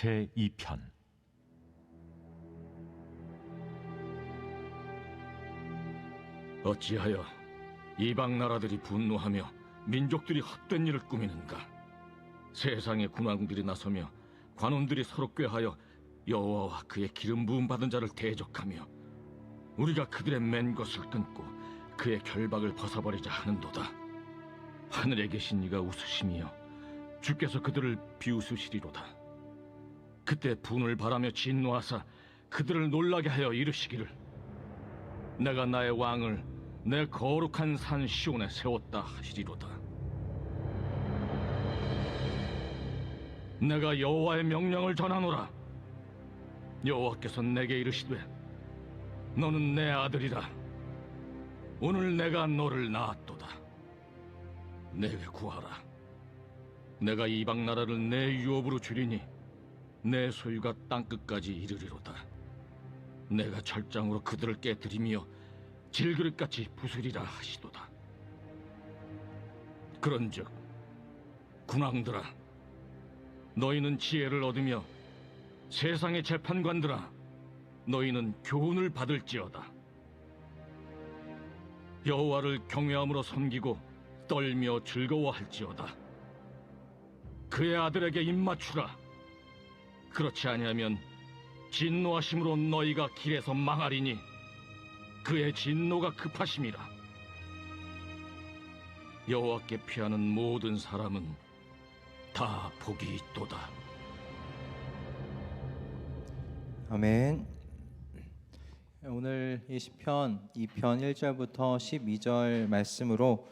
제2편. 어찌하여 이방 나라들이 분노하며 민족들이 헛된 일을 꾸미는가? 세상의 군왕들이 나서며 관원들이 서로 꾀하여 여호와와 그의 기름 부음 받은 자를 대적하며 우리가 그들의 맨 것을 끊고 그의 결박을 벗어버리자 하는도다. 하늘에 계신 이가 웃으시며 주께서 그들을 비웃으시리로다. 그때 분을 바라며 진노하사 그들을 놀라게 하여 이르시기를, 내가 나의 왕을 내 거룩한 산 시온에 세웠다 하시리로다. 내가 여호와의 명령을 전하노라. 여호와께서 내게 이르시되, 너는 내 아들이라. 오늘 내가 너를 낳았도다. 내게 구하라. 내가 이방 나라를 내 유업으로 주리니 내 소유가 땅끝까지 이르리로다. 내가 철장으로 그들을 깨뜨리며 질그릇같이 부수리라 하시도다. 그런즉 군왕들아, 너희는 지혜를 얻으며 세상의 재판관들아, 너희는 교훈을 받을지어다. 여호와를 경외함으로 섬기고 떨며 즐거워할지어다. 그의 아들에게 입맞추라. 그렇지 아니하면 진노하심으로 너희가 길에서 망하리니 그의 진노가 급하심이라. 여호와께 피하는 모든 사람은 다 복이 있도다. 아멘. 오늘 이 시편 2편 1절부터 12절 말씀으로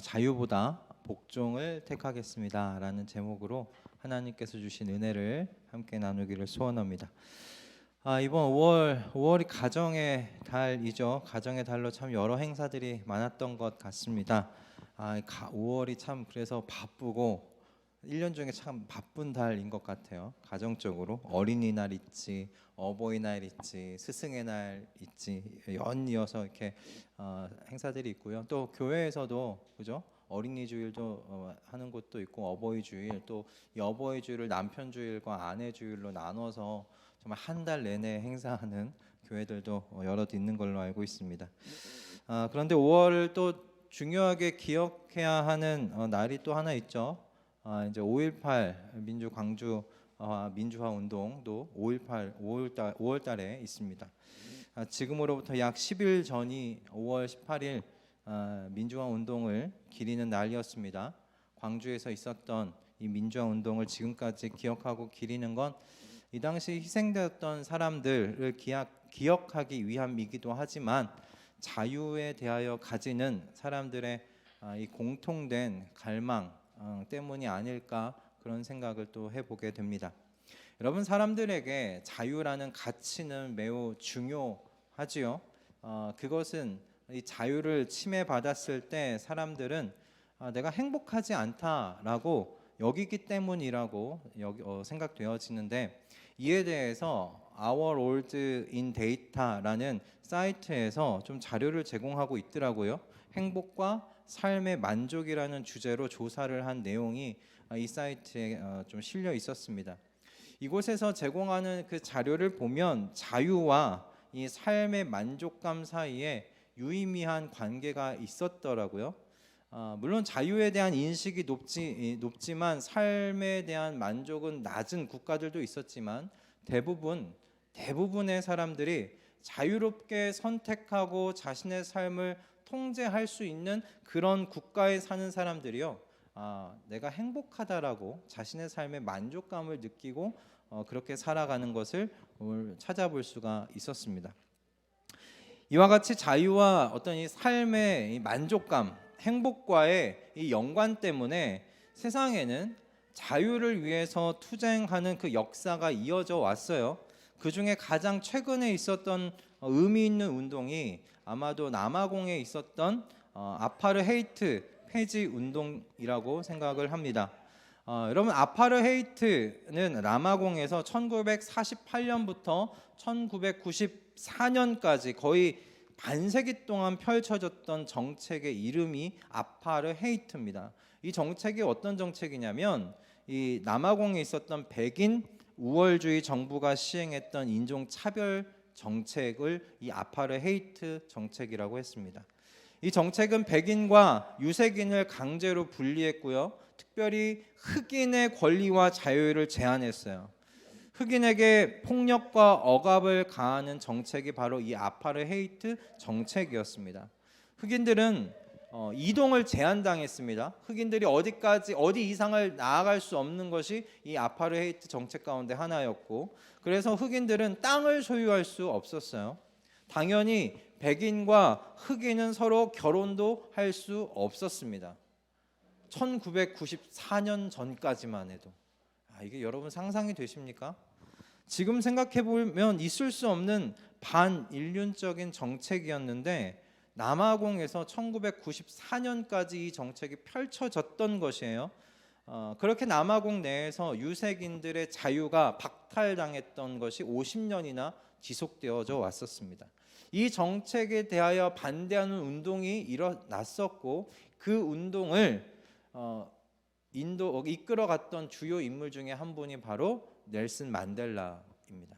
자유보다 복종을 택하겠습니다 라는 제목으로 하나님께서 주신 은혜를 함께 나누기를 소원합니다. 이번 5월이 가정의 달이죠. 가정의 달로 참 여러 행사들이 많았던 것 같습니다. 5월이 참 그래서 바쁘고 1년 중에 참 바쁜 달인 것 같아요. 가정적으로 어린이날 있지, 어버이날 있지, 스승의 날 있지, 연이어서 이렇게 행사들이 있고요. 또 교회에서도 그죠? 어린이 주일도 하는 곳도 있고, 어버이 주일, 또 이 어버이 주일을 남편 주일과 아내 주일로 나눠서 정말 한 달 내내 행사하는 교회들도 여럿 있는 걸로 알고 있습니다. 그런데 5월을 또 중요하게 기억해야 하는 날이 또 하나 있죠. 이제 5.18 민주 광주 민주화 운동도 5월 달에 있습니다. 지금으로부터 약 10일 전이 5월 18일 민주화 운동을 기리는 날이었습니다. 광주에서 있었던 이 민주화 운동을 지금까지 기억하고 기리는 건 이 당시 희생되었던 사람들을 기억하기 위함이기도 하지만 자유에 대하여 가지는 사람들의 이 공통된 갈망 때문이 아닐까, 그런 생각을 또 해보게 됩니다. 여러분, 사람들에게 자유라는 가치는 매우 중요하지요. 그것은 이 자유를 침해받았을 때 사람들은 내가 행복하지 않다라고 여기기 때문이라고 생각되어지는데, 이에 대해서 Our World in Data라는 사이트에서 좀 자료를 제공하고 있더라고요. 행복과 삶의 만족이라는 주제로 조사를 한 내용이 이 사이트에 좀 실려 있었습니다. 이곳에서 제공하는 그 자료를 보면 자유와 이 삶의 만족감 사이에 유의미한 관계가 있었더라고요. 물론 자유에 대한 인식이 높지만 삶에 대한 만족은 낮은 국가들도 있었지만 대부분의 사람들이 자유롭게 선택하고 자신의 삶을 통제할 수 있는 그런 국가에 사는 사람들이요, 내가 행복하다라고 자신의 삶의 만족감을 느끼고 그렇게 살아가는 것을 오늘 찾아볼 수가 있었습니다. 이와 같이 자유와 어떤 이 삶의 이 만족감, 행복과의 이 연관 때문에 세상에는 자유를 위해서 투쟁하는 그 역사가 이어져 왔어요. 그 중에 가장 최근에 있었던 의미 있는 운동이 아마도 남아공에 있었던 아파르헤이트 폐지 운동이라고 생각을 합니다. 여러분, 아파르헤이트는 남아공에서 1948년부터 1994년까지 거의 반세기 동안 펼쳐졌던 정책의 이름이 아파르헤이트입니다. 이 정책이 어떤 정책이냐면, 이 남아공에 있었던 백인 우월주의 정부가 시행했던 인종 차별 정책을 이 아파르헤이트 정책이라고 했습니다. 이 정책은 백인과 유색인을 강제로 분리했고요. 특별히 흑인의 권리와 자유를 제한했어요. 흑인에게 폭력과 억압을 가하는 정책이 바로 이 아파르헤이트 정책이었습니다. 흑인들은 이동을 제한당했습니다. 흑인들이 어디 이상을 나아갈 수 없는 것이 이 아파르헤이트 정책 가운데 하나였고, 그래서 흑인들은 땅을 소유할 수 없었어요. 당연히 백인과 흑인은 서로 결혼도 할 수 없었습니다. 1994년 전까지만 해도. 이게 여러분 상상이 되십니까? 지금 생각해 보면 있을 수 없는 반인륜적인 정책이었는데 남아공에서 1994년까지 이 정책이 펼쳐졌던 것이에요. 그렇게 남아공 내에서 유색인들의 자유가 박탈당했던 것이 50년이나 지속되어져 왔었습니다. 이 정책에 대하여 반대하는 운동이 일어났었고, 그 운동을 이끌어갔던 주요 인물 중에 한 분이 바로 넬슨 만델라입니다.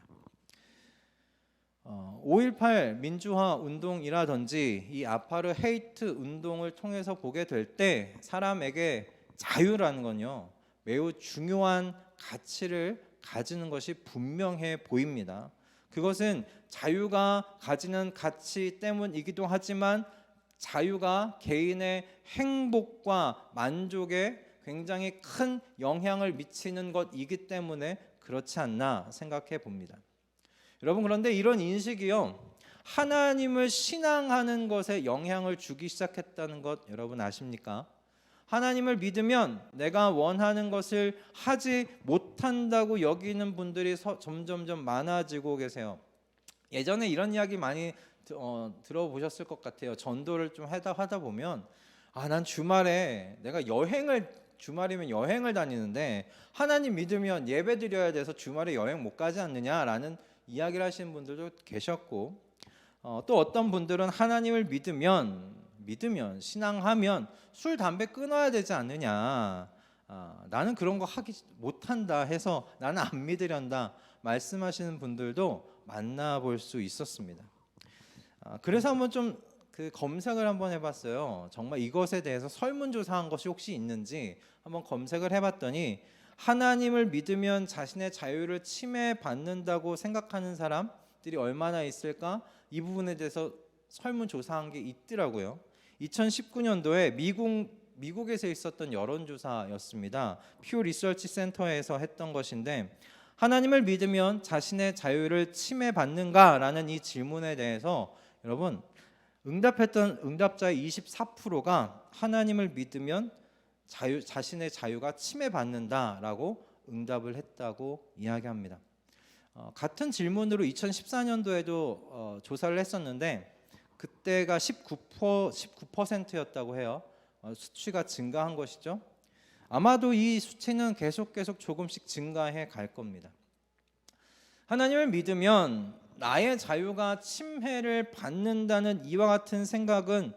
5.18 민주화 운동이라든지 이 아파르헤이트 운동을 통해서 보게 될 때 사람에게 자유라는 건요 매우 중요한 가치를 가지는 것이 분명해 보입니다. 그것은 자유가 가지는 가치 때문이기도 하지만 자유가 개인의 행복과 만족에 굉장히 큰 영향을 미치는 것이기 때문에 그렇지 않나 생각해 봅니다. 여러분, 그런데 이런 인식이요 하나님을 신앙하는 것에 영향을 주기 시작했다는 것 여러분 아십니까? 하나님을 믿으면 내가 원하는 것을 하지 못한다고 여기는 분들이 점점점 많아지고 계세요. 예전에 이런 이야기 많이 들어보셨을 것 같아요. 전도를 좀 하다 보면 난 주말에 내가 주말이면 여행을 다니는데 하나님 믿으면 예배 드려야 돼서 주말에 여행 못 가지 않느냐라는 이야기를 하시는 분들도 계셨고, 또 어떤 분들은 하나님을 믿으면 신앙하면 술 담배 끊어야 되지 않느냐, 나는 그런 거 하기 못한다 해서 나는 안 믿으련다 말씀하시는 분들도 만나볼 수 있었습니다. 그래서 한번 좀 검색을 한번 해봤어요. 정말 이것에 대해서 설문조사한 것이 혹시 있는지 한번 검색을 해봤더니 하나님을 믿으면 자신의 자유를 침해받는다고 생각하는 사람들이 얼마나 있을까? 이 부분에 대해서 설문조사한 게 있더라고요. 2019년도에 미국에서 있었던 여론조사였습니다. 퓨 리서치 센터에서 했던 것인데, 하나님을 믿으면 자신의 자유를 침해받는가라는 이 질문에 대해서 여러분 응답했던 응답자의 24%가 하나님을 믿으면 자신의 자유가 침해받는다라고 응답을 했다고 이야기합니다. 같은 질문으로 2014년도에도 조사를 했었는데 그때가 19%였다고 해요. 수치가 증가한 것이죠. 아마도 이 수치는 계속 조금씩 증가해 갈 겁니다. 하나님을 믿으면 나의 자유가 침해를 받는다는 이와 같은 생각은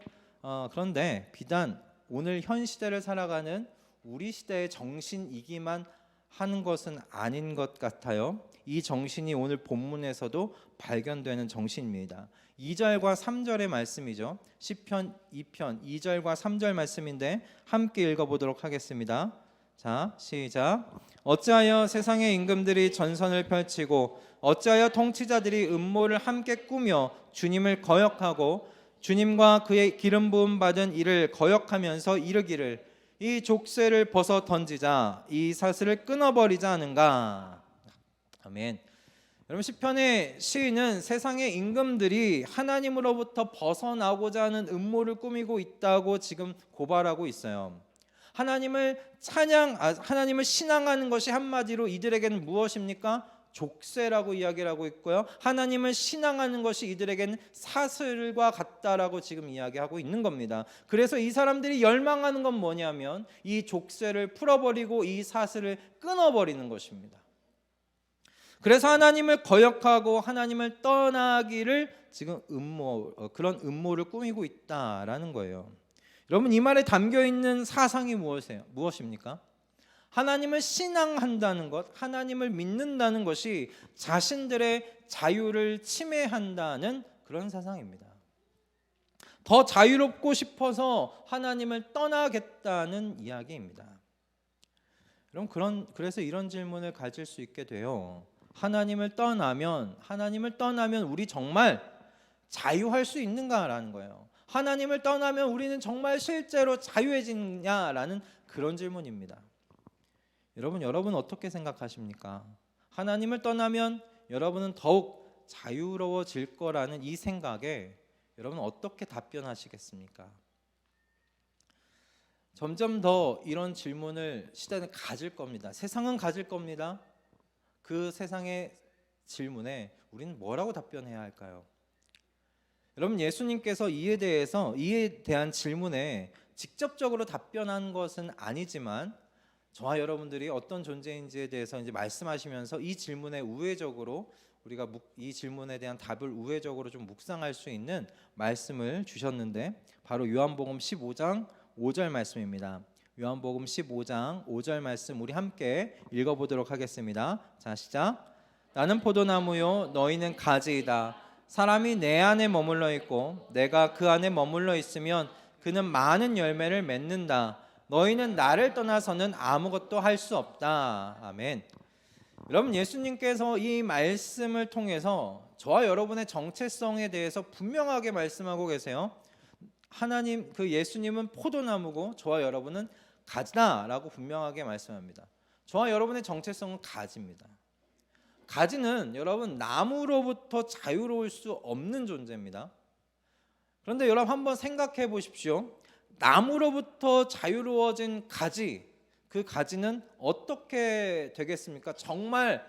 그런데 비단 오늘 현 시대를 살아가는 우리 시대의 정신이기만 하는 것은 아닌 것 같아요. 이 정신이 오늘 본문에서도 발견되는 정신입니다. 2절과 3절의 말씀이죠. 시편 2편 2절과 3절 말씀인데 함께 읽어보도록 하겠습니다. 자, 시작. 어찌하여 세상의 임금들이 전선을 펼치고 어찌하여 통치자들이 음모를 함께 꾸며 주님을 거역하고 주님과 그의 기름 부음 받은 이를 거역하면서 이르기를 이 족쇄를 벗어 던지자, 이 사슬을 끊어버리자 하는가. 아멘. 여러분, 시편의 시인은 세상의 임금들이 하나님으로부터 벗어나고자 하는 음모를 꾸미고 있다고 지금 고발하고 있어요. 하나님을 신앙하는 것이 한마디로 이들에게는 무엇입니까? 족쇄라고 이야기를 하고 있고요. 하나님을 신앙하는 것이 이들에게는 사슬과 같다라고 지금 이야기하고 있는 겁니다. 그래서 이 사람들이 열망하는 건 뭐냐면 이 족쇄를 풀어버리고 이 사슬을 끊어버리는 것입니다. 그래서 하나님을 거역하고 하나님을 떠나기를 지금 그런 음모를 꾸미고 있다라는 거예요. 여러분, 이 말에 담겨 있는 사상이 무엇입니까? 하나님을 신앙한다는 것, 하나님을 믿는다는 것이 자신들의 자유를 침해한다는 그런 사상입니다. 더 자유롭고 싶어서 하나님을 떠나겠다는 이야기입니다. 그래서 이런 질문을 가질 수 있게 돼요. 하나님을 떠나면 우리 정말 자유할 수 있는가라는 거예요. 하나님을 떠나면 우리는 정말 실제로 자유해지냐라는 그런 질문입니다. 여러분 어떻게 생각하십니까? 하나님을 떠나면 여러분은 더욱 자유로워질 거라는 이 생각에 여러분 어떻게 답변하시겠습니까? 점점 더 이런 질문을 시대는 가질 겁니다. 세상은 가질 겁니다. 그 세상의 질문에 우리는 뭐라고 답변해야 할까요? 여러분, 예수님께서 이에 대한 질문에 직접적으로 답변한 것은 아니지만 저와 여러분들이 어떤 존재인지에 대해서 이제 말씀하시면서 이 질문에 우회적으로 우리가 이 질문에 대한 답을 우회적으로 좀 묵상할 수 있는 말씀을 주셨는데 바로 요한복음 15장 5절 말씀입니다. 요한복음 15장 5절 말씀 우리 함께 읽어보도록 하겠습니다. 자, 시작. 나는 포도나무요 너희는 가지이다. 사람이 내 안에 머물러 있고 내가 그 안에 머물러 있으면 그는 많은 열매를 맺는다. 너희는 나를 떠나서는 아무것도 할 수 없다. 아멘. 여러분, 예수님께서 이 말씀을 통해서 저와 여러분의 정체성에 대해서 분명하게 말씀하고 계세요. 예수님은 포도나무고 저와 여러분은 가지다라고 분명하게 말씀합니다. 저와 여러분의 정체성은 가지입니다. 가지는 여러분 나무로부터 자유로울 수 없는 존재입니다. 그런데 여러분 한번 생각해 보십시오. 나무로부터 자유로워진 가지, 그 가지는 어떻게 되겠습니까? 정말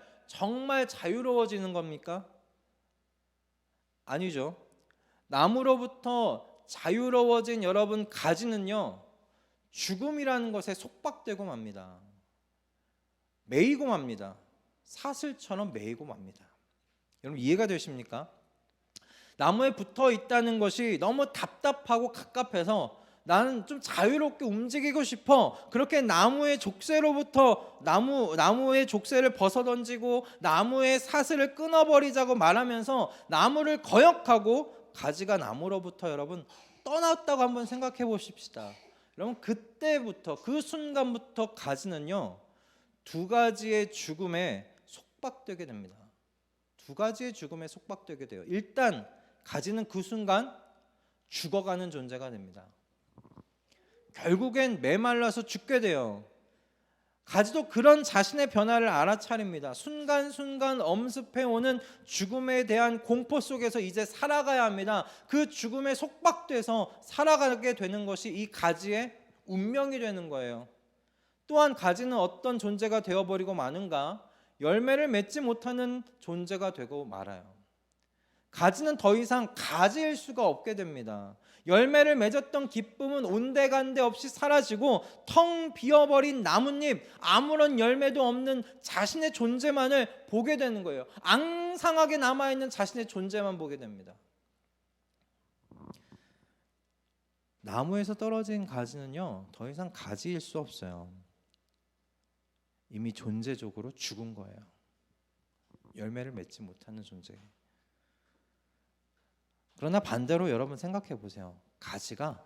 자유로워지는 겁니까? 아니죠. 나무로부터 자유로워진 여러분 가지는요, 죽음이라는 것에 속박되고 맙니다. 매이고 맙니다. 사슬처럼 매이고 맙니다. 여러분 이해가 되십니까? 나무에 붙어 있다는 것이 너무 답답하고 갑갑해서 나는 좀 자유롭게 움직이고 싶어. 그렇게 나무의 족쇄를 벗어던지고 나무의 사슬을 끊어버리자고 말하면서 나무를 거역하고 가지가 나무로부터 여러분 떠났다고 한번 생각해 보십시다. 여러분 그때부터 그 순간부터 가지는요 두 가지의 죽음에 속박되게 됩니다. 두 가지의 죽음에 속박되게 돼요. 일단 가지는 그 순간 죽어가는 존재가 됩니다. 결국엔 메말라서 죽게 돼요. 가지도 그런 자신의 변화를 알아차립니다. 순간순간 엄습해오는 죽음에 대한 공포 속에서 이제 살아가야 합니다. 그 죽음에 속박돼서 살아가게 되는 것이 이 가지의 운명이 되는 거예요. 또한 가지는 어떤 존재가 되어버리고 마는가? 열매를 맺지 못하는 존재가 되고 말아요. 가지는 더 이상 가지일 수가 없게 됩니다. 열매를 맺었던 기쁨은 온데간데 없이 사라지고 텅 비어버린 나뭇잎, 아무런 열매도 없는 자신의 존재만을 보게 되는 거예요. 앙상하게 남아있는 자신의 존재만 보게 됩니다. 나무에서 떨어진 가지는요 더 이상 가지일 수 없어요. 이미 존재적으로 죽은 거예요. 열매를 맺지 못하는 존재. 그러나 반대로 여러분 생각해 보세요. 가지가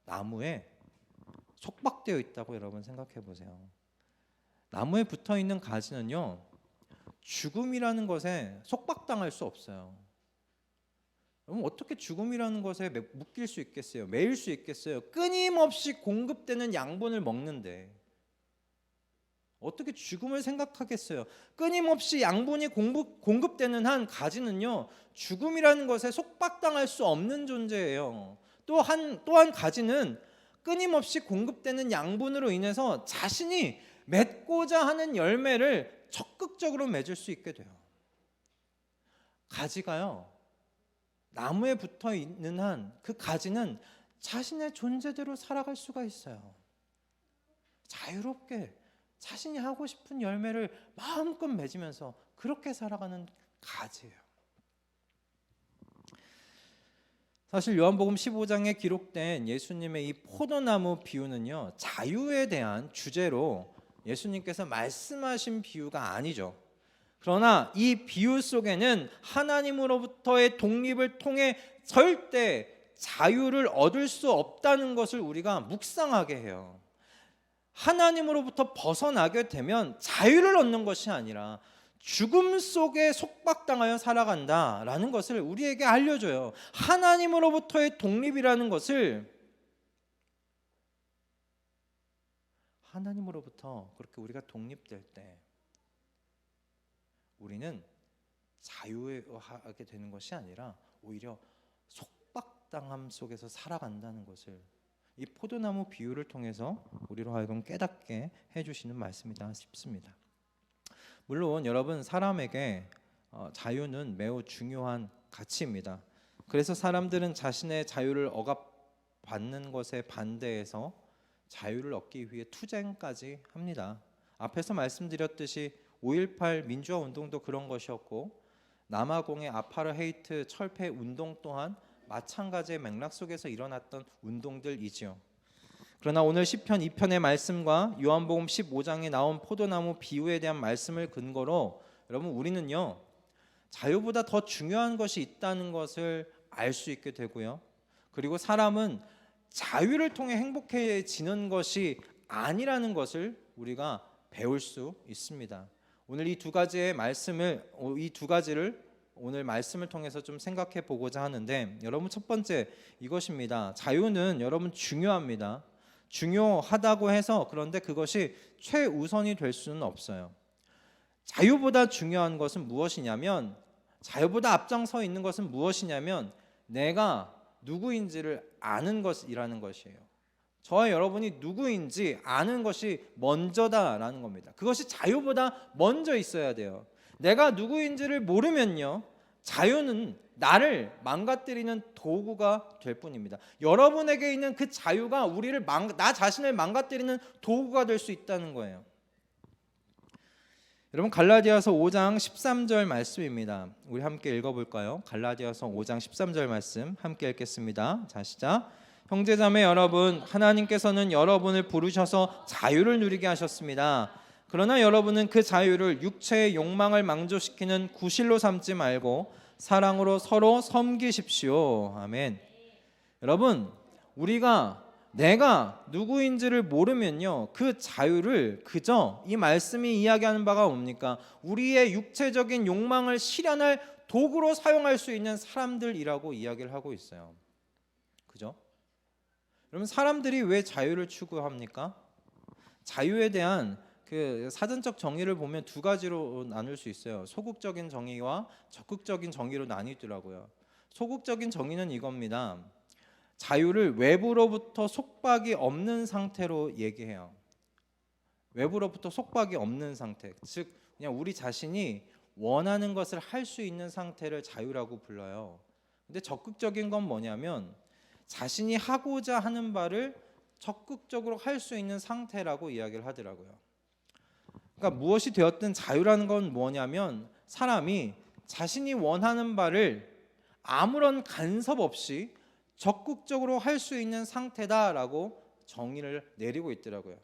나무에 속박되어 있다고 여러분 생각해 보세요. 나무에 붙어 있는 가지는요 죽음이라는 것에 속박당할 수 없어요. 여러분 어떻게 죽음이라는 것에 묶일 수 있겠어요? 매일 수 있겠어요? 끊임없이 공급되는 양분을 먹는데 어떻게 죽음을 생각하겠어요? 끊임없이 양분이 공급되는 한 가지는요 죽음이라는 것에 속박당할 수 없는 존재예요. 또한 가지는 끊임없이 공급되는 양분으로 인해서 자신이 맺고자 하는 열매를 적극적으로 맺을 수 있게 돼요. 가지가요 나무에 붙어 있는 한 그 가지는 자신의 존재대로 살아갈 수가 있어요. 자유롭게 자신이 하고 싶은 열매를 마음껏 맺으면서 그렇게 살아가는 가지예요. 사실 요한복음 15장에 기록된 예수님의 이 포도나무 비유는요 자유에 대한 주제로 예수님께서 말씀하신 비유가 아니죠. 그러나 이 비유 속에는 하나님으로부터의 독립을 통해 절대 자유를 얻을 수 없다는 것을 우리가 묵상하게 해요. 하나님으로부터 벗어나게 되면 자유를 얻는 것이 아니라 죽음 속에 속박당하여 살아간다라는 것을 우리에게 알려줘요. 하나님으로부터의 독립이라는 것을, 하나님으로부터 그렇게 우리가 독립될 때 우리는 자유하게 되는 것이 아니라 오히려 속박당함 속에서 살아간다는 것을 이 포도나무 비유를 통해서 우리로 하여금 깨닫게 해주시는 말씀이다 싶습니다. 물론 여러분, 사람에게 자유는 매우 중요한 가치입니다. 그래서 사람들은 자신의 자유를 억압받는 것에 반대해서 자유를 얻기 위해 투쟁까지 합니다. 앞에서 말씀드렸듯이 5.18 민주화 운동도 그런 것이었고, 남아공의 아파르헤이트 철폐 운동 또한 마찬가지의 맥락 속에서 일어났던 운동들이지요. 그러나 오늘 시편 2편의 말씀과 요한복음 15장에 나온 포도나무 비유에 대한 말씀을 근거로 여러분, 우리는요, 자유보다 더 중요한 것이 있다는 것을 알 수 있게 되고요. 그리고 사람은 자유를 통해 행복해지는 것이 아니라는 것을 우리가 배울 수 있습니다. 오늘 이 두 가지를 오늘 말씀을 통해서 좀 생각해 보고자 하는데, 여러분, 첫 번째 이것입니다. 자유는 여러분 중요합니다. 중요하다고 해서 그런데 그것이 최우선이 될 수는 없어요. 자유보다 중요한 것은 무엇이냐면, 자유보다 앞장서 있는 것은 무엇이냐면 내가 누구인지를 아는 것이라는 것이에요. 저와 여러분이 누구인지 아는 것이 먼저다라는 겁니다. 그것이 자유보다 먼저 있어야 돼요. 내가 누구인지를 모르면요, 자유는 나를 망가뜨리는 도구가 될 뿐입니다. 여러분에게 있는 그 자유가 나 자신을 망가뜨리는 도구가 될 수 있다는 거예요. 여러분, 갈라디아서 5장 13절 말씀입니다. 우리 함께 읽어볼까요? 갈라디아서 5장 13절 말씀 함께 읽겠습니다. 자, 시작. 형제자매 여러분, 하나님께서는 여러분을 부르셔서 자유를 누리게 하셨습니다. 그러나 여러분은 그 자유를 육체의 욕망을 망조시키는 구실로 삼지 말고 사랑으로 서로 섬기십시오. 아멘. 여러분, 내가 누구인지를 모르면요, 그 자유를 그저 이 말씀이 이야기하는 바가 뭡니까? 우리의 육체적인 욕망을 실현할 도구로 사용할 수 있는 사람들이라고 이야기를 하고 있어요. 그죠? 여러분, 사람들이 왜 자유를 추구합니까? 자유에 대한 그 사전적 정의를 보면 두 가지로 나눌 수 있어요. 소극적인 정의와 적극적인 정의로 나뉘더라고요. 소극적인 정의는 이겁니다. 자유를 외부로부터 속박이 없는 상태로 얘기해요. 외부로부터 속박이 없는 상태, 즉 그냥 우리 자신이 원하는 것을 할 수 있는 상태를 자유라고 불러요. 근데 적극적인 건 뭐냐면 자신이 하고자 하는 바를 적극적으로 할 수 있는 상태라고 이야기를 하더라고요. 그러니까 무엇이 되었든 자유라는 건 뭐냐면 사람이 자신이 원하는 바를 아무런 간섭 없이 적극적으로 할 수 있는 상태다라고 정의를 내리고 있더라고요.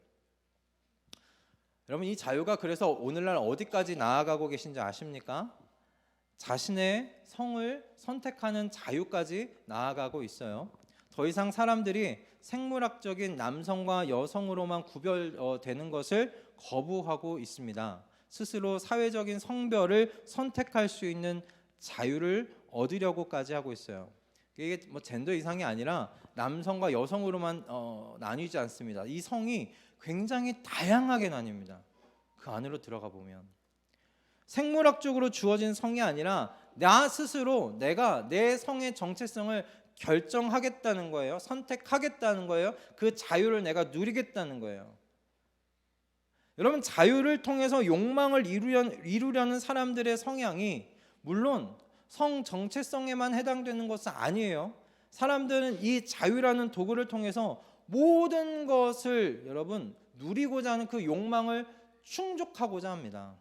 여러분, 이 자유가 그래서 오늘날 어디까지 나아가고 계신지 아십니까? 자신의 성을 선택하는 자유까지 나아가고 있어요. 더 이상 사람들이 생물학적인 남성과 여성으로만 구별되는 것을 거부하고 있습니다. 스스로 사회적인 성별을 선택할 수 있는 자유를 얻으려고까지 하고 있어요. 이게 뭐 젠더 이상이 아니라 남성과 여성으로만 나뉘지 않습니다. 이 성이 굉장히 다양하게 나뉩니다. 그 안으로 들어가 보면 생물학적으로 주어진 성이 아니라 나 스스로 내가 내 성의 정체성을 결정하겠다는 거예요. 선택하겠다는 거예요. 그 자유를 내가 누리겠다는 거예요. 여러분, 자유를 통해서 욕망을 이루려는 사람들의 성향이 물론 성 정체성에만 해당되는 것은 아니에요. 사람들은 이 자유라는 도구를 통해서 모든 것을 여러분 누리고자 하는 그 욕망을 충족하고자 합니다.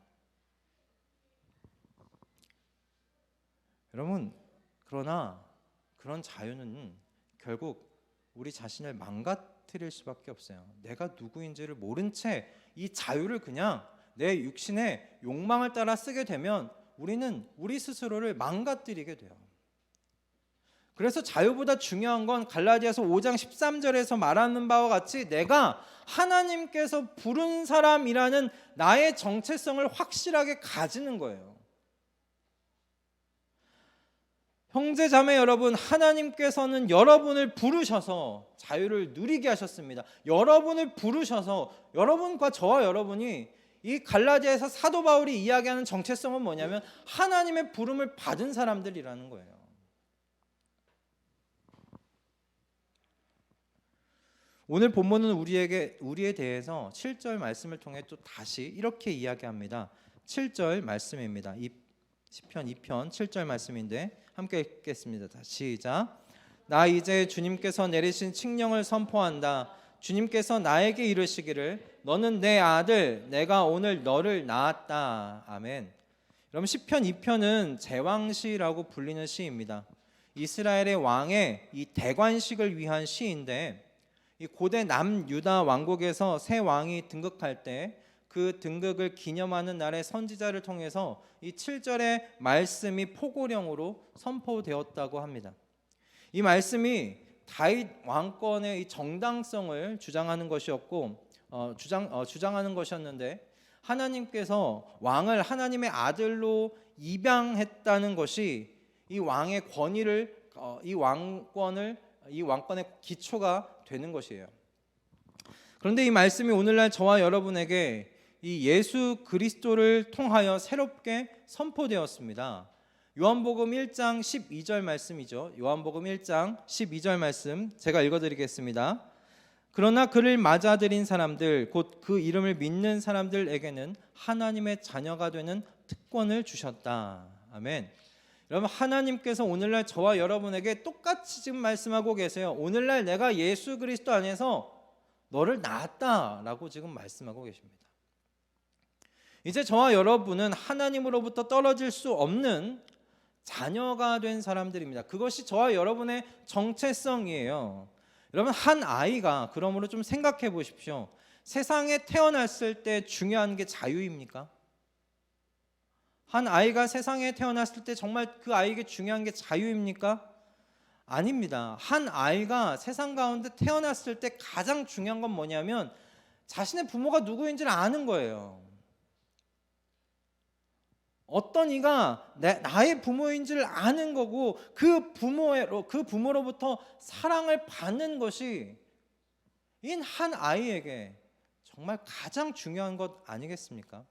여러분, 그러나 그런 자유는 결국 우리 자신을 퍼뜨릴 수밖에 없어요. 내가 누구인지를 모른 채 이 자유를 그냥 내 육신의 욕망을 따라 쓰게 되면 우리는 우리 스스로를 망가뜨리게 돼요. 그래서 자유보다 중요한 건 갈라디아서 5장 13절에서 말하는 바와 같이 내가 하나님께서 부른 사람이라는 나의 정체성을 확실하게 가지는 거예요. 형제 자매 여러분, 하나님께서는 여러분을 부르셔서 자유를 누리게 하셨습니다. 여러분을 부르셔서 여러분과 저와 여러분이 이 갈라디아에서 사도 바울이 이야기하는 정체성은 뭐냐면 하나님의 부름을 받은 사람들이라는 거예요. 오늘 본문은 우리에 대해서 7절 말씀을 통해 또 다시 이렇게 이야기합니다. 7절 말씀입니다. 이 시편 2편 7절 말씀인데 함께 읽겠습니다. 시작. 나 이제 주님께서 내리신 칙령을 선포한다. 주님께서 나에게 이르시기를 너는 내 아들 내가 오늘 너를 낳았다. 아멘. 여러분 시편 2편은 제왕시라고 불리는 시입니다. 이스라엘의 왕의 이 대관식을 위한 시인데 이 고대 남유다 왕국에서 새 왕이 등극할 때 그 등극을 기념하는 날의 선지자를 통해서 이 7절의 말씀이 포고령으로 선포되었다고 합니다. 이 말씀이 다윗 왕권의 이 정당성을 주장하는 것이었고 주장하는 것이었는데 하나님께서 왕을 하나님의 아들로 입양했다는 것이 이 왕의 권위를 이 왕권의 기초가 되는 것이에요. 그런데 이 말씀이 오늘날 저와 여러분에게 이 예수 그리스도를 통하여 새롭게 선포되었습니다. 요한복음 1장 12절 말씀이죠. 요한복음 1장 12절 말씀 제가 읽어드리겠습니다. 그러나 그를 맞아들인 사람들 곧 그 이름을 믿는 사람들에게는 하나님의 자녀가 되는 특권을 주셨다. 아멘. 여러분 하나님께서 오늘날 저와 여러분에게 똑같이 지금 말씀하고 계세요. 오늘날 내가 예수 그리스도 안에서 너를 낳았다라고 지금 말씀하고 계십니다. 이제 저와 여러분은 하나님으로부터 떨어질 수 없는 자녀가 된 사람들입니다. 그것이 저와 여러분의 정체성이에요. 여러분 한 아이가 그러므로 좀 생각해 보십시오. 세상에 태어났을 때 중요한 게 자유입니까? 한 아이가 세상에 태어났을 때 정말 그 아이에게 중요한 게 자유입니까? 아닙니다. 한 아이가 세상 가운데 태어났을 때 가장 중요한 건 뭐냐면 자신의 부모가 누구인지를 아는 거예요. 어떤 이가 나의 부모인지를 아는 거고 그 부모로부터 사랑을 받는 것이 이 한 아이에게 정말 가장 중요한 것 아니겠습니까?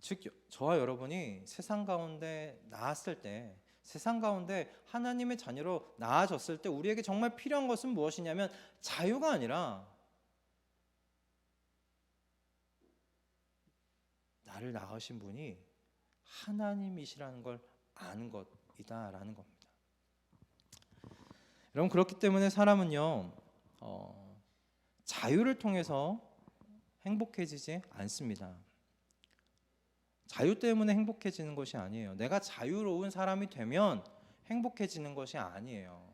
즉 저와 여러분이 세상 가운데 나왔을 때 세상 가운데 하나님의 자녀로 나아졌을 때 우리에게 정말 필요한 것은 무엇이냐면 자유가 아니라 나를 낳으신 분이 하나님이시라는 걸 아는 것이다라는 겁니다. 여러분 그렇기 때문에 사람은요 자유를 통해서 행복해지지 않습니다. 자유 때문에 행복해지는 것이 아니에요. 내가 자유로운 사람이 되면 행복해지는 것이 아니에요.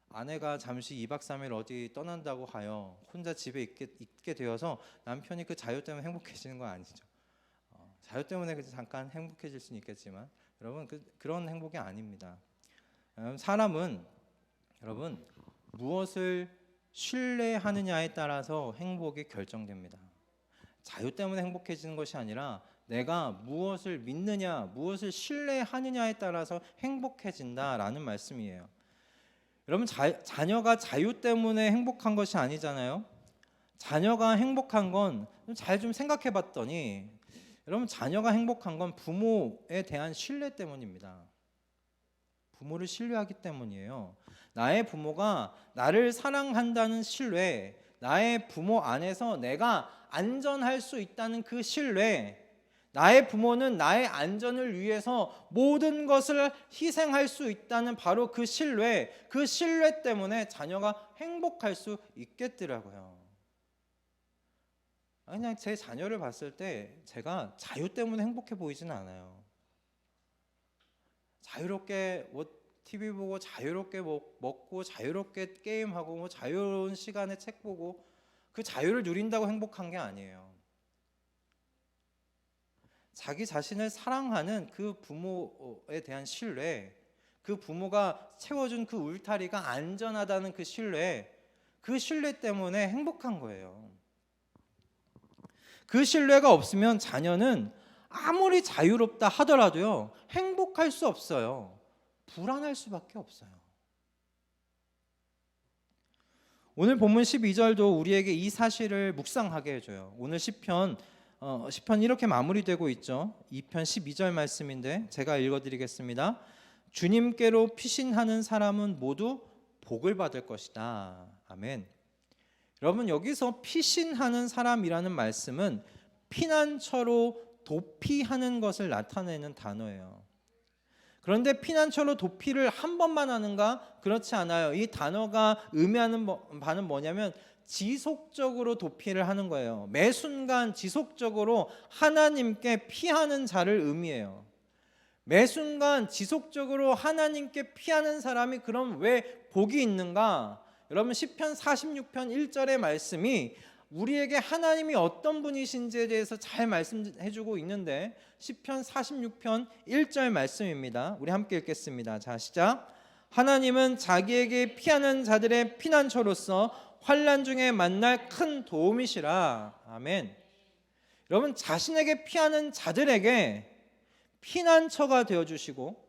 아내가 잠시 2박 3일 어디 떠난다고 하여 혼자 집에 있게 되어서 남편이 그 자유 때문에 행복해지는 건 아니죠. 자유 때문에 잠깐 행복해질 수는 있겠지만 여러분 그런 행복이 아닙니다. 사람은 여러분 무엇을 신뢰하느냐에 따라서 행복이 결정됩니다. 자유 때문에 행복해지는 것이 아니라 내가 무엇을 믿느냐, 무엇을 신뢰하느냐에 따라서 행복해진다라는 말씀이에요. 여러분 자녀가 자유 때문에 행복한 것이 아니잖아요. 자녀가 행복한 건 잘 좀 생각해 봤더니 여러분 자녀가 행복한 건 부모에 대한 신뢰 때문입니다. 부모를 신뢰하기 때문이에요. 나의 부모가 나를 사랑한다는 신뢰, 나의 부모 안에서 내가 안전할 수 있다는 그 신뢰, 나의 부모는 나의 안전을 위해서 모든 것을 희생할 수 있다는 바로 그 신뢰 때문에 자녀가 행복할 수 있겠더라고요. 그냥 제 자녀를 봤을 때 제가 자유 때문에 행복해 보이지는 않아요. 자유롭게 옷 TV 보고 자유롭게 먹고 자유롭게 게임하고 뭐 자유로운 시간에 책 보고 그 자유를 누린다고 행복한 게 아니에요. 자기 자신을 사랑하는 그 부모에 대한 신뢰, 그 부모가 채워준 그 울타리가 안전하다는 그 신뢰, 그 신뢰 때문에 행복한 거예요. 그 신뢰가 없으면 자녀는 아무리 자유롭다 하더라도요, 행복할 수 없어요. 불안할 수밖에 없어요. 오늘 본문 12절도 우리에게 이 사실을 묵상하게 해줘요. 오늘 시편 이렇게 마무리되고 있죠. 2편 12절 말씀인데 제가 읽어드리겠습니다. 주님께로 피신하는 사람은 모두 복을 받을 것이다. 아멘. 여러분, 여기서 피신하는 사람이라는 말씀은 피난처로 도피하는 것을 나타내는 단어예요. 그런데 피난처로 도피를 한 번만 하는가? 그렇지 않아요. 이 단어가 의미하는 바는 뭐냐면 지속적으로 도피를 하는 거예요. 매 순간 지속적으로 하나님께 피하는 자를 의미해요. 매 순간 지속적으로 하나님께 피하는 사람이 그럼 왜 복이 있는가? 여러분, 시편 46편 1절의 말씀이 우리에게 하나님이 어떤 분이신지에 대해서 잘 말씀해주고 있는데, 시편 46편 1절 말씀입니다. 우리 함께 읽겠습니다. 자, 시작. 하나님은 자기에게 피하는 자들의 피난처로서 환난 중에 만날 큰 도움이시라. 아멘. 여러분, 자신에게 피하는 자들에게 피난처가 되어주시고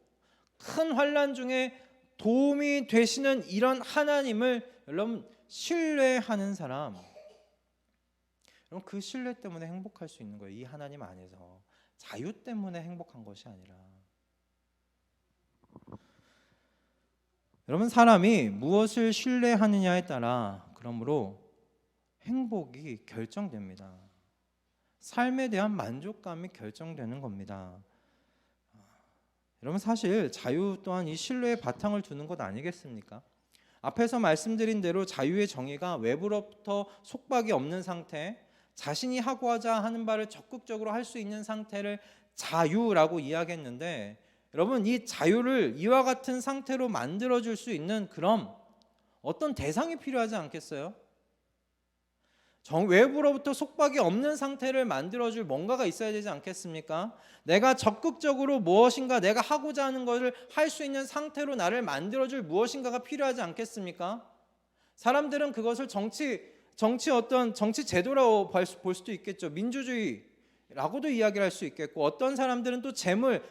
큰 환난 중에 도움이 되시는 이런 하나님을 여러분 신뢰하는 사람, 여러분 그 신뢰 때문에 행복할 수 있는 거예요. 이 하나님 안에서 자유 때문에 행복한 것이 아니라. 여러분, 사람이 무엇을 신뢰하느냐에 따라 그러므로 행복이 결정됩니다. 삶에 대한 만족감이 결정되는 겁니다. 여러분, 사실 자유 또한 이 신뢰의 바탕을 두는 것 아니겠습니까? 앞에서 말씀드린 대로 자유의 정의가 외부로부터 속박이 없는 상태, 자신이 하고자 하는 바를 적극적으로 할 수 있는 상태를 자유라고 이야기했는데, 여러분 이 자유를 이와 같은 상태로 만들어줄 수 있는 그럼 어떤 대상이 필요하지 않겠어요? 외부로부터 속박이 없는 상태를 만들어줄 뭔가가 있어야 되지 않겠습니까? 내가 적극적으로 무엇인가 내가 하고자 하는 것을 할 수 있는 상태로 나를 만들어줄 무엇인가가 필요하지 않겠습니까? 사람들은 그것을 정치 제도라고 볼 수도 있겠죠. 민주주의라고도 이야기를 할 수 있겠고, 어떤 사람들은 또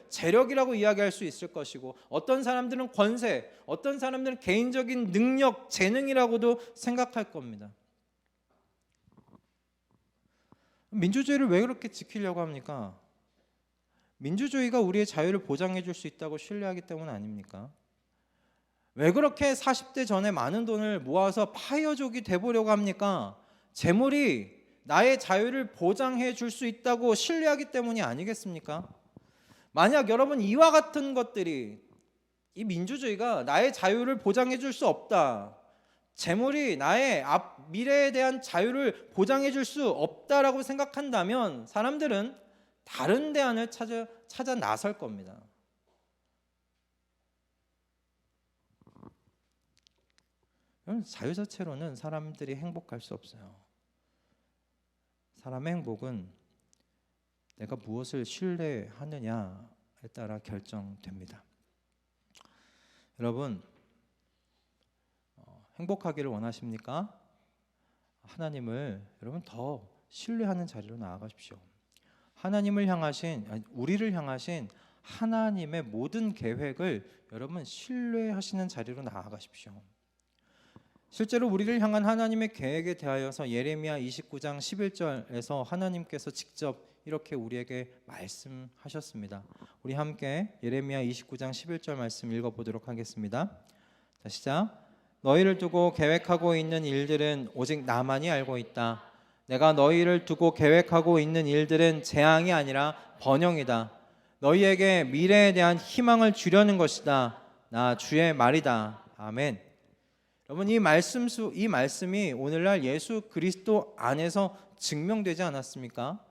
재력이라고 이야기할 수 있을 것이고, 어떤 사람들은 권세, 어떤 사람들은 개인적인 능력, 재능이라고도 생각할 겁니다. 민주주의를 왜 그렇게 지키려고 합니까? 민주주의가 우리의 자유를 보장해 줄 수 있다고 신뢰하기 때문 아닙니까? 왜 그렇게 40대 전에 많은 돈을 모아서 파이어족이 돼보려고 합니까? 재물이 나의 자유를 보장해 줄 수 있다고 신뢰하기 때문이 아니겠습니까? 만약 여러분 이와 같은 것들이, 이 민주주의가 나의 자유를 보장해 줄 수 없다, 재물이 나의 미래에 대한 자유를 보장해 줄 수 없다라고 생각한다면 사람들은 다른 대안을 찾아 나설 겁니다. 자유 자체로는 사람들이 행복할 수 없어요. 사람의 행복은 내가 무엇을 신뢰하느냐에 따라 결정됩니다. 여러분, 행복하기를 원하십니까? 하나님을 여러분 더 신뢰하는 자리로 나아가십시오. 우리를 향하신 하나님의 모든 계획을 여러분 신뢰하시는 자리로 나아가십시오. 실제로 우리를 향한 하나님의 계획에 대하여서 예레미야 29장 11절에서 하나님께서 직접 이렇게 우리에게 말씀하셨습니다. 우리 함께 예레미야 29장 11절 말씀 읽어보도록 하겠습니다. 자, 시작. 너희를 두고 계획하고 있는 일들은 오직 나만이 알고 있다. 내가 너희를 두고 계획하고 있는 일들은 재앙이 아니라 번영이다. 너희에게 미래에 대한 희망을 주려는 것이다. 나 주의 말이다. 아멘. 여러분, 이 말씀이 오늘날 예수 그리스도 안에서 증명되지 않았습니까?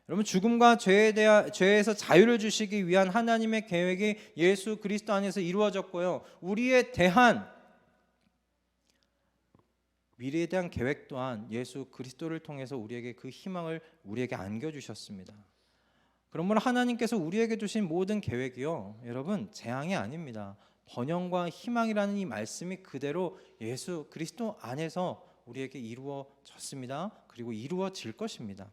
여러분, 죽음과 죄에서 자유를 주시기 위한 하나님의 계획이 예수 그리스도 안에서 이루어졌고요. 우리에 대한 미래에 대한 계획 또한 예수 그리스도를 통해서 우리에게 그 희망을 우리에게 안겨주셨습니다. 그러므로 하나님께서 우리에게 주신 모든 계획이요, 여러분, 재앙이 아닙니다. 번영과 희망이라는 이 말씀이 그대로 예수 그리스도 안에서 우리에게 이루어졌습니다. 그리고 이루어질 것입니다.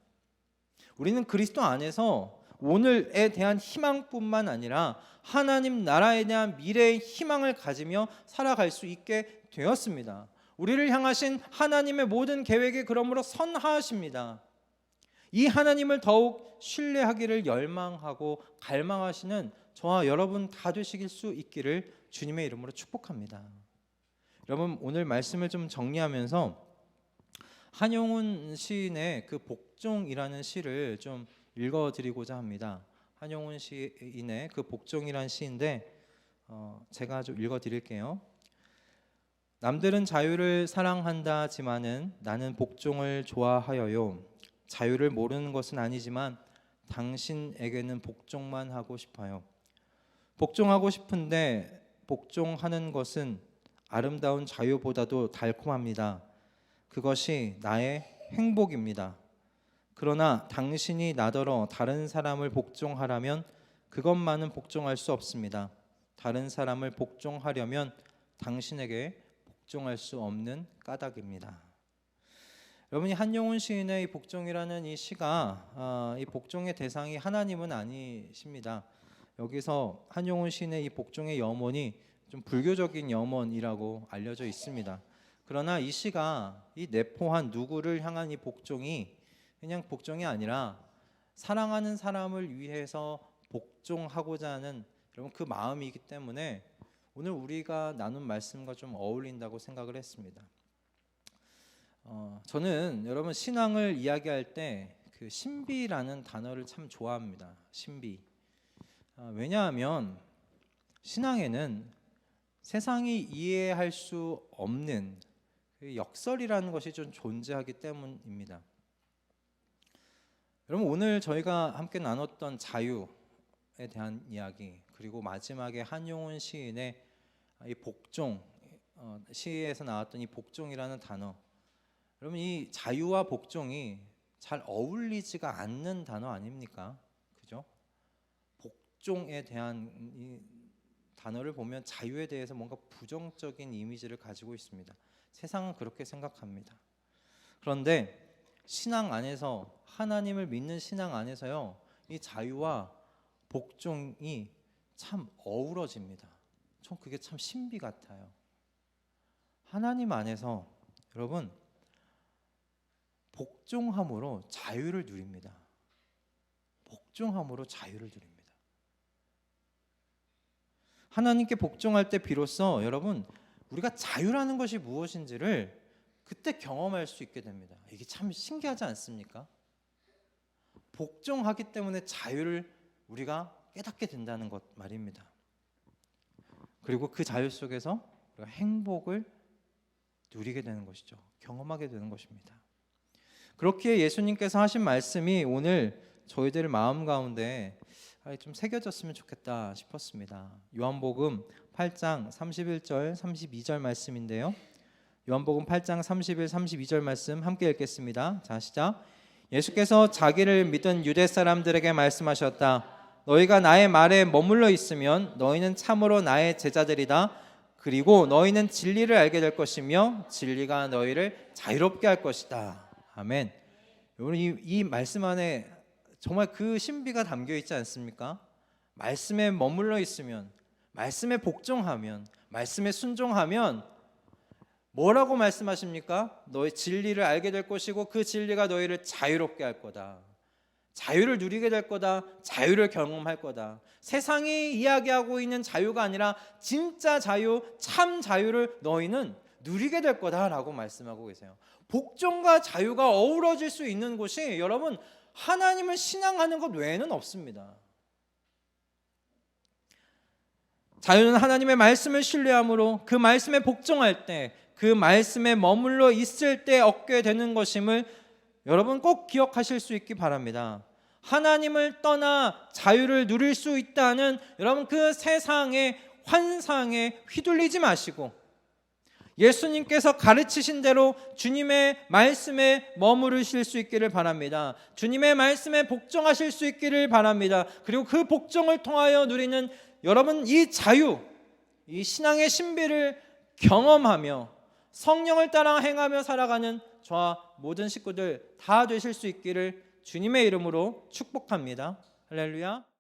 우리는 그리스도 안에서 오늘에 대한 희망뿐만 아니라 하나님 나라에 대한 미래의 희망을 가지며 살아갈 수 있게 되었습니다. 우리를 향하신 하나님의 모든 계획이 그러므로 선하십니다. 이 하나님을 더욱 신뢰하기를 열망하고 갈망하시는 저와 여러분 다 되시길 수 있기를 주님의 이름으로 축복합니다. 여러분, 오늘 말씀을 좀 정리하면서 한용운 시인의 그 복종이라는 시를 좀 읽어드리고자 합니다. 한용운 시인의 그 복종이라는 시인데 제가 좀 읽어드릴게요. 남들은 자유를 사랑한다지만은 나는 복종을 좋아하여요. 자유를 모르는 것은 아니지만 당신에게는 복종만 하고 싶어요. 복종하고 싶은데 복종하는 것은 아름다운 자유보다도 달콤합니다. 그것이 나의 행복입니다. 그러나 당신이 나더러 다른 사람을 복종하라면 그것만은 복종할 수 없습니다. 다른 사람을 복종하려면 당신에게 복종할 수 없는 까닭입니다. 여러분이 한용운 시인의 이 복종이라는 이 시가 이 복종의 대상이 하나님은 아니십니다. 여기서 한용운 시인의 이 복종의 염원이 좀 불교적인 염원이라고 알려져 있습니다. 그러나 이 시가 이 내포한 누구를 향한 이 복종이 그냥 복종이 아니라 사랑하는 사람을 위해서 복종하고자 하는 여러분 그 마음이기 때문에 오늘 우리가 나눈 말씀과 좀 어울린다고 생각을 했습니다. 저는 여러분 신앙을 이야기할 때 그 신비라는 단어를 참 좋아합니다. 신비. 왜냐하면 신앙에는 세상이 이해할 수 없는 그 역설이라는 것이 좀 존재하기 때문입니다. 여러분, 오늘 저희가 함께 나눴던 자유에 대한 이야기, 그리고 마지막에 한용운 시인의 이 복종, 시에서 나왔던 이 복종이라는 단어, 여러분 이 자유와 복종이 잘 어울리지가 않는 단어 아닙니까? 그죠? 복종에 대한 이 단어를 보면 자유에 대해서 뭔가 부정적인 이미지를 가지고 있습니다. 세상은 그렇게 생각합니다. 그런데 신앙 안에서, 하나님을 믿는 신앙 안에서요, 이 자유와 복종이 참 어우러집니다. 전 그게 참 신비 같아요. 하나님 안에서 여러분 복종함으로 자유를 누립니다. 복종함으로 자유를 누립니다. 하나님께 복종할 때 비로소 여러분 우리가 자유라는 것이 무엇인지를 그때 경험할 수 있게 됩니다. 이게 참 신기하지 않습니까? 복종하기 때문에 자유를 우리가 깨닫게 된다는 것 말입니다. 그리고 그 자유 속에서 우리가 행복을 누리게 되는 것이죠. 경험하게 되는 것입니다. 그렇기에 예수님께서 하신 말씀이 오늘 저희들 마음 가운데 좀 새겨졌으면 좋겠다 싶었습니다. 요한복음 8장 31절 32절 말씀인데요. 요한복음 8장 31, 32절 말씀 함께 읽겠습니다. 자, 시작. 예수께서 자기를 믿은 유대 사람들에게 말씀하셨다. 너희가 나의 말에 머물러 있으면 너희는 참으로 나의 제자들이다. 그리고 너희는 진리를 알게 될 것이며 진리가 너희를 자유롭게 할 것이다. 아멘. 여러분 이 말씀 안에 정말 그 신비가 담겨 있지 않습니까? 말씀에 머물러 있으면, 말씀에 복종하면, 말씀에 순종하면 뭐라고 말씀하십니까? 너희 진리를 알게 될 것이고 그 진리가 너희를 자유롭게 할 거다. 자유를 누리게 될 거다. 자유를 경험할 거다. 세상이 이야기하고 있는 자유가 아니라 진짜 자유, 참 자유를 너희는 누리게 될 거다라고 말씀하고 계세요. 복종과 자유가 어우러질 수 있는 곳이 여러분 하나님을 신앙하는 것 외에는 없습니다. 자유는 하나님의 말씀을 신뢰함으로 그 말씀에 복종할 때, 그 말씀에 머물러 있을 때 얻게 되는 것임을 여러분 꼭 기억하실 수 있기 바랍니다. 하나님을 떠나 자유를 누릴 수 있다는 여러분 그 세상의 환상에 휘둘리지 마시고 예수님께서 가르치신 대로 주님의 말씀에 머무르실 수 있기를 바랍니다. 주님의 말씀에 복종하실 수 있기를 바랍니다. 그리고 그 복종을 통하여 누리는 여러분 이 자유, 이 신앙의 신비를 경험하며 성령을 따라 행하며 살아가는 저와 모든 식구들 다 되실 수 있기를 주님의 이름으로 축복합니다. 할렐루야.